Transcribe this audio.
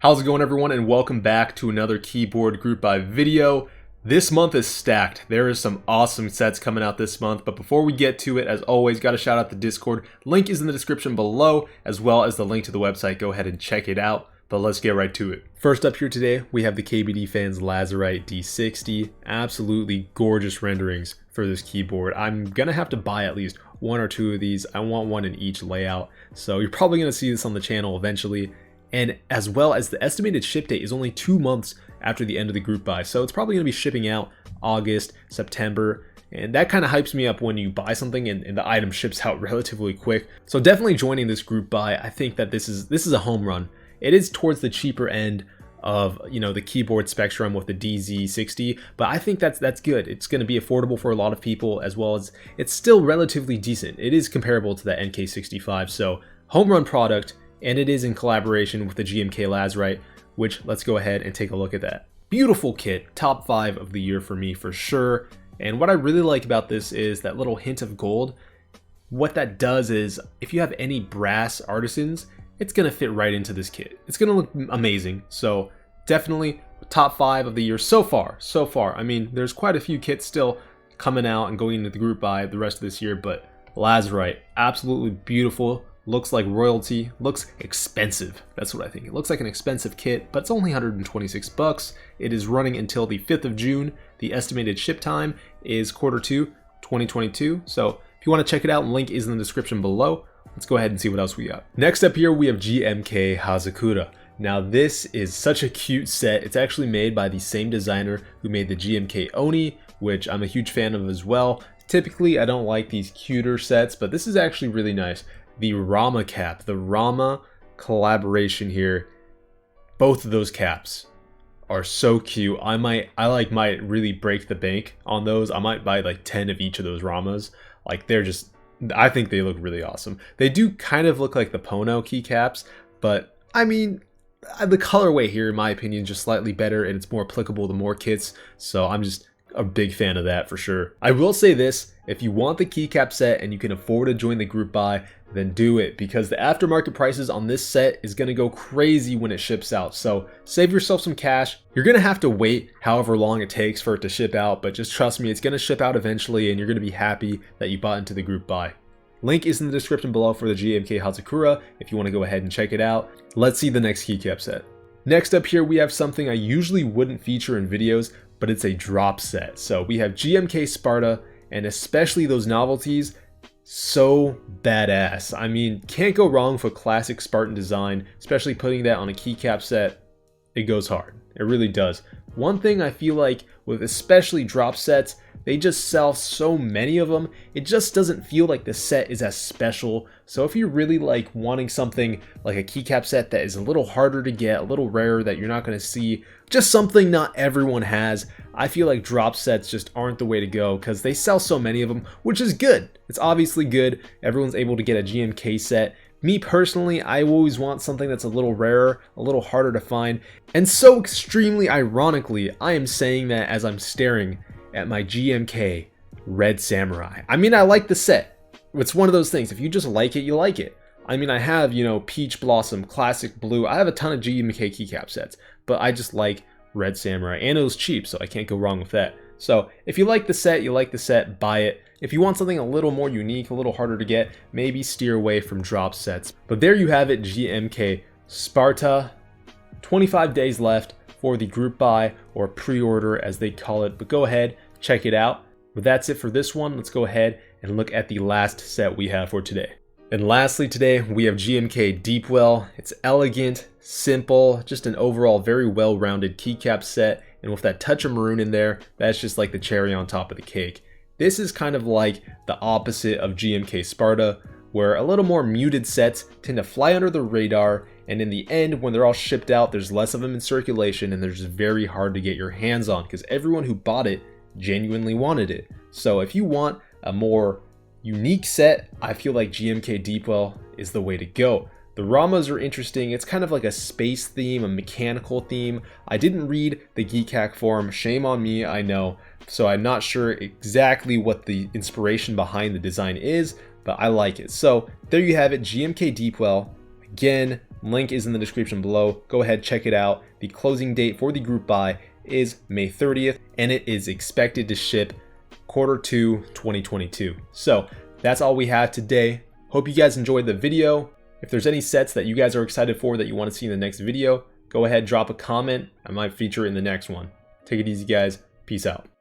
How's it going, everyone, and welcome back to another keyboard group buy video. This month is stacked. There is some awesome sets coming out this month, but before we get to it, as always, got to shout out the Discord. Link is in the description below, as well as the link to the website. Go ahead and check it out, but let's get right to it. First up here today, we have the KBD Fans Lazarite D60. Absolutely gorgeous renderings for this keyboard. I'm gonna have to buy at least one or two of these. I want one in each layout, so you're probably gonna see this on the channel eventually. And as well as the estimated ship date is only 2 months after the end of the group buy. So it's probably gonna be shipping out August, September, and that kind of hypes me up when you buy something and the item ships out relatively quick. So definitely joining this group buy. I think that this is a home run. It is towards the cheaper end of, you know, the keyboard spectrum with the DZ60, but I think that's good. It's going to be affordable for a lot of people, as well as it's still relatively decent. It is comparable to the NK65, so home run product. And it is in collaboration with the GMK Lazarite, which let's go ahead and take a look at that. Beautiful kit, top 5 of the year for me for sure. And what I really like about this is that little hint of gold. What that does is, if you have any brass artisans, it's gonna fit right into this kit. It's gonna look amazing. So definitely top 5 of the year so far. I mean, there's quite a few kits still coming out and going into the group buy the rest of this year, but Lazarite, absolutely beautiful. Looks like royalty, looks expensive. That's what I think. It looks like an expensive kit, but it's only 126 bucks. It is running until the 5th of June. The estimated ship time is Q2 2022. So if you want to check it out, link is in the description below. Let's go ahead and see what else we got. Next up here, we have GMK Hazakura. Now this is such a cute set. It's actually made by the same designer who made the GMK Oni, which I'm a huge fan of as well. Typically, I don't like these cuter sets, but this is actually really nice. The Rama cap, the Rama collaboration here, both of those caps are so cute. I might really break the bank on those. I might buy like 10 of each of those Ramas. Like, they're just, I think they look really awesome. They do kind of look like the Pono keycaps, but I mean, the colorway here, in my opinion, is just slightly better, and it's more applicable to more kits. So I'm just a big fan of that for sure. I will say this, if you want the keycap set and you can afford to join the group buy, then do it, because the aftermarket prices on this set is going to go crazy when it ships out. So save yourself some cash. You're going to have to wait however long it takes for it to ship out, but just trust me, it's going to ship out eventually, and you're going to be happy that you bought into the group buy. Link is in the description below for the GMK Hazakura if you want to go ahead and check it out. Let's see the next keycap set. Next up here, we have something I usually wouldn't feature in videos, but it's a drop set. So we have GMK Sparta, and especially those novelties, so badass. I mean, can't go wrong for classic Spartan design, especially putting that on a keycap set. It goes hard. It really does. One thing I feel like with especially drop sets, they just sell so many of them, it just doesn't feel like the set is as special. So if you're really like wanting something like a keycap set that is a little harder to get, a little rarer, that you're not going to see, just something not everyone has, I feel like drop sets just aren't the way to go, because they sell so many of them, which is good. It's obviously good. Everyone's able to get a GMK set. Me personally, I always want something that's a little rarer, a little harder to find. And so extremely ironically, I am saying that as I'm staring at my GMK Red Samurai. I mean, I like the set. It's one of those things. If you just like it, you like it. I mean, I have, you know, Peach Blossom, Classic Blue. I have a ton of GMK keycap sets, but I just like Red Samurai, and it was cheap, so I can't go wrong with that. So if you like the set, buy it. If you want something a little more unique, a little harder to get, maybe steer away from drop sets. But there you have it, GMK Sparta. 25 days left for the group buy, or pre-order as they call it, but go ahead, check it out. But that's it for this one. Let's go ahead and look at the last set we have for today. And lastly today, we have GMK Deep. It's elegant, simple, just an overall very well-rounded keycap set, and with that touch of maroon in there, that's just like the cherry on top of the cake. This is kind of like the opposite of GMK Sparta, where a little more muted sets tend to fly under the radar, and in the end, when they're all shipped out, there's less of them in circulation, and they're just very hard to get your hands on, because everyone who bought it genuinely wanted it. So if you want a more unique set, I feel like GMK Deep is the way to go. The Ramas are interesting. It's kind of like a space theme, a mechanical theme. I didn't read the Geek Hack forum. Shame on me, I know. So I'm not sure exactly what the inspiration behind the design is, but I like it. So there you have it, GMK Deep. Again, Link is in the description below. Go ahead, check it out. The closing date for the group buy is May 30th, and it is expected to ship Q2 2022. So that's all we have today. Hope you guys enjoyed the video. If there's any sets that you guys are excited for that you want to see in the next video, go ahead, drop a comment. I might feature it in the next one. Take it easy, guys. Peace out.